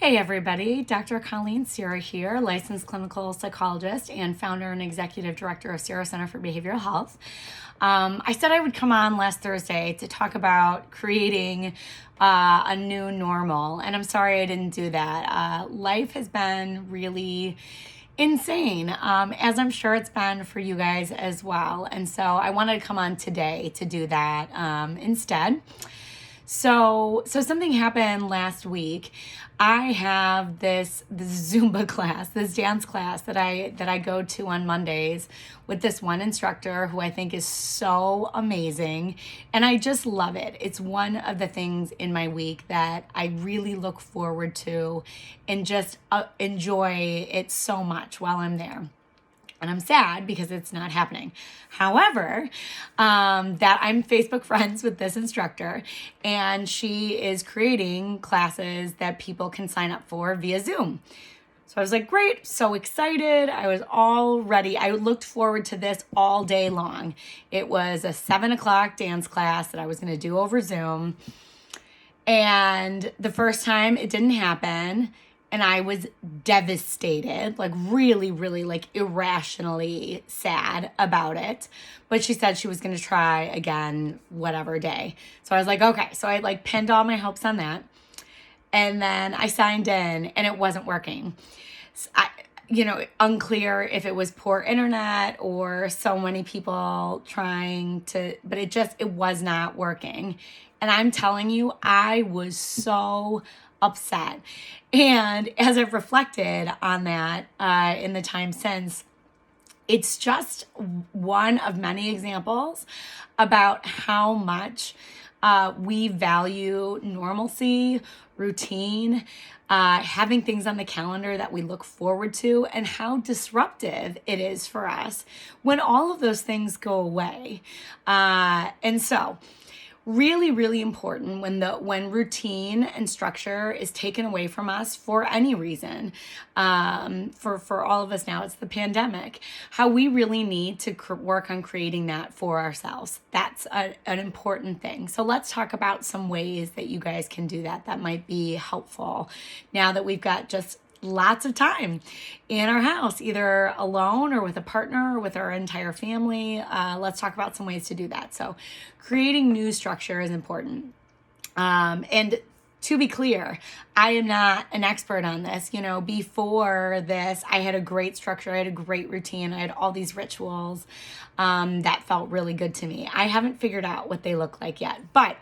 Hey everybody, Dr. Colleen Sierra here, licensed clinical psychologist and founder and executive director of Sierra Center for Behavioral Health. I said I would come on last Thursday to talk about creating a new normal, and I'm sorry I didn't do that. Life has been really insane, as I'm sure it's been for you guys as well, and so I wanted to come on today to do that instead. So something happened last week. I have this Zumba class, this dance class that I go to on Mondays with this one instructor who I think is so amazing, and I just love it. It's one of the things in my week that I really look forward to and just enjoy it so much while I'm there. And I'm sad because it's not happening. However, that I'm Facebook friends with this instructor, and she is creating classes that people can sign up for via Zoom. So I was like, great, so excited. I was all ready. I looked forward to this all day long. It was a 7:00 dance class that I was going to do over Zoom. And the first time it didn't happen. And I was devastated, like really, really like irrationally sad about it. But she said she was going to try again, whatever day. So I was like, okay. So I like pinned all my hopes on that. And then I signed in and it wasn't working. Unclear if it was poor internet or so many people trying to, but it was not working. And I'm telling you, I was so upset. And as I've reflected on that in the time since, it's just one of many examples about how much we value normalcy, routine, having things on the calendar that we look forward to, and how disruptive it is for us when all of those things go away. And so really, really important when routine and structure is taken away from us for any reason. For all of us now, it's the pandemic. How we really need to work on creating that for ourselves. That's an important thing. So let's talk about some ways that you guys can do that. That might be helpful now that we've got just lots of time in our house, either alone or with a partner or with our entire family. Let's talk about some ways to do that. So creating new structure is important. And to be clear, I am not an expert on this. Before this, I had a great structure. I had a great routine. I had all these rituals that felt really good to me. I haven't figured out what they look like yet, but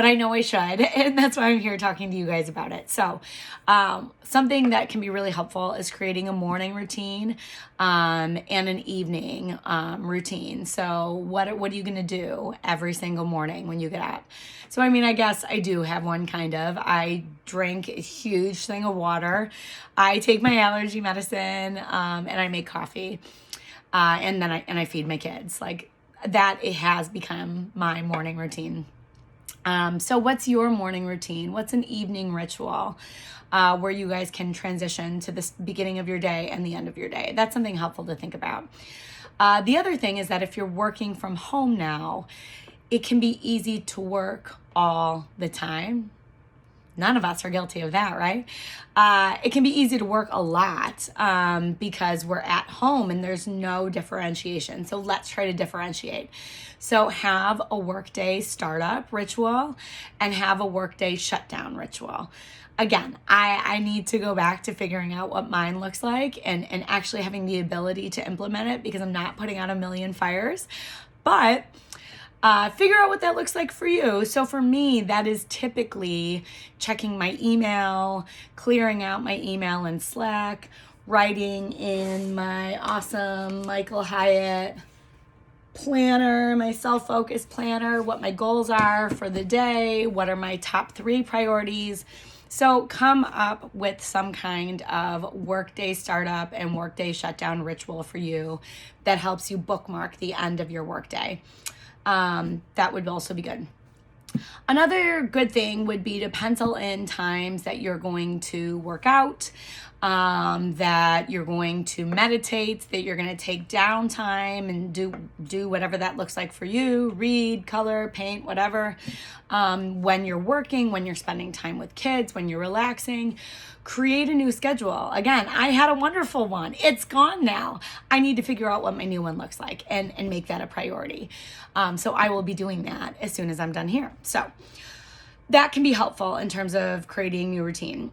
I know I should, and that's why I'm here talking to you guys about it. So something that can be really helpful is creating a morning routine and an evening routine. So what are you going to do every single morning when you get up? So, I guess I do have one kind of. I drink a huge thing of water. I take my allergy medicine, and I make coffee. And then I feed my kids. Like that, it has become my morning routine. So what's your morning routine? What's an evening ritual where you guys can transition to the beginning of your day and the end of your day? That's something helpful to think about. The other thing is that if you're working from home now, it can be easy to work all the time. None of us are guilty of that, right? It can be easy to work a lot because we're at home and there's no differentiation. So let's try to differentiate. So have a workday startup ritual and have a workday shutdown ritual. Again, I need to go back to figuring out what mine looks like and actually having the ability to implement it because I'm not putting out a million fires. But figure out what that looks like for you. So for me, that is typically checking my email, clearing out my email in Slack, writing in my awesome Michael Hyatt planner, my self-focused planner, what my goals are for the day, what are my top 3 priorities. So come up with some kind of workday startup and workday shutdown ritual for you that helps you bookmark the end of your workday. That would also be good. Another good thing would be to pencil in times that you're going to work out, that you're going to meditate, that you're going to take downtime and do whatever that looks like for you, read, color, paint, whatever. When you're working, when you're spending time with kids, when you're relaxing, create a new schedule. Again, I had a wonderful one. It's gone now. I need to figure out what my new one looks like and make that a priority. So I will be doing that as soon as I'm done here. So that can be helpful in terms of creating new routine.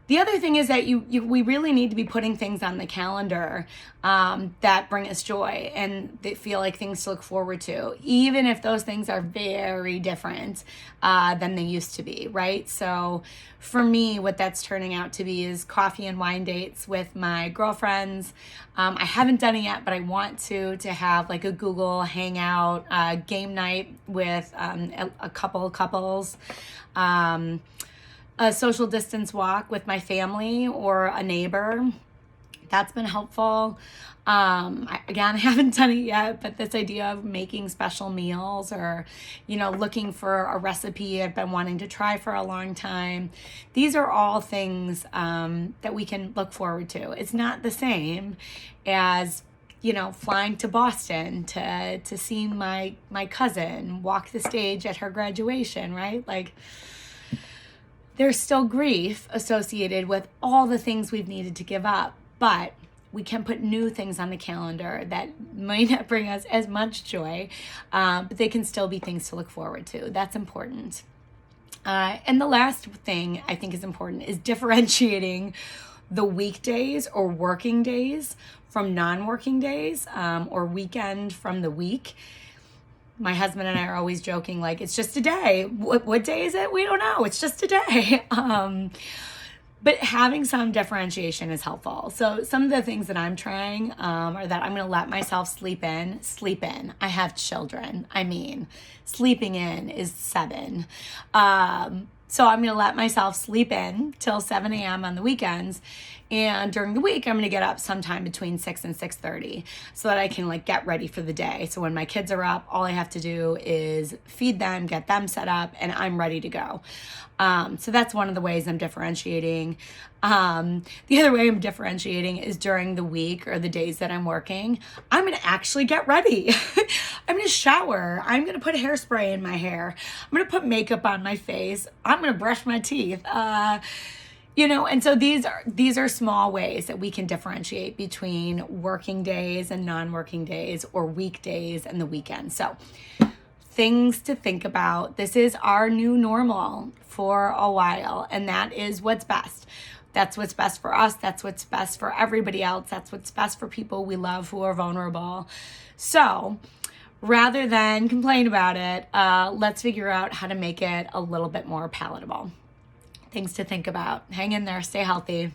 The other thing is that we really need to be putting things on the calendar that bring us joy and that feel like things to look forward to, even if those things are very different than they used to be, right? So for me, what that's turning out to be is coffee and wine dates with my girlfriends. I haven't done it yet, but I want to have like a Google Hangout game night with a couple couples. A social distance walk with my family or a neighbor. That's been helpful. I haven't done it yet, but this idea of making special meals or, looking for a recipe I've been wanting to try for a long time. These are all things that we can look forward to. It's not the same as flying to Boston to see my cousin walk the stage at her graduation, right? Like, there's still grief associated with all the things we've needed to give up, but we can put new things on the calendar that might not bring us as much joy, but they can still be things to look forward to. That's important. And the last thing I think is important is differentiating the weekdays or working days from non-working days, or weekend from the week. My husband and I are always joking, like, it's just a day. What day is it? We don't know. It's just a day. But having some differentiation is helpful. So some of the things that I'm trying are that I'm going to let myself sleep in. I have children. Sleeping in is 7. So I'm going to let myself sleep in till 7 a.m. on the weekends. And during the week, I'm going to get up sometime between 6 and 6:30 so that I can get ready for the day. So when my kids are up, all I have to do is feed them, get them set up, and I'm ready to go. So that's one of the ways I'm differentiating. The other way I'm differentiating is during the week or the days that I'm working, I'm going to actually get ready. I'm going to shower. I'm going to put hairspray in my hair. I'm going to put makeup on my face. I'm going to brush my teeth. And so these are small ways that we can differentiate between working days and non-working days, or weekdays and the weekend. So things to think about. This is our new normal for a while, and that is what's best. That's what's best for us. That's what's best for everybody else. That's what's best for people we love who are vulnerable. So rather than complain about it, let's figure out how to make it a little bit more palatable. Things to think about. Hang in there. Stay healthy.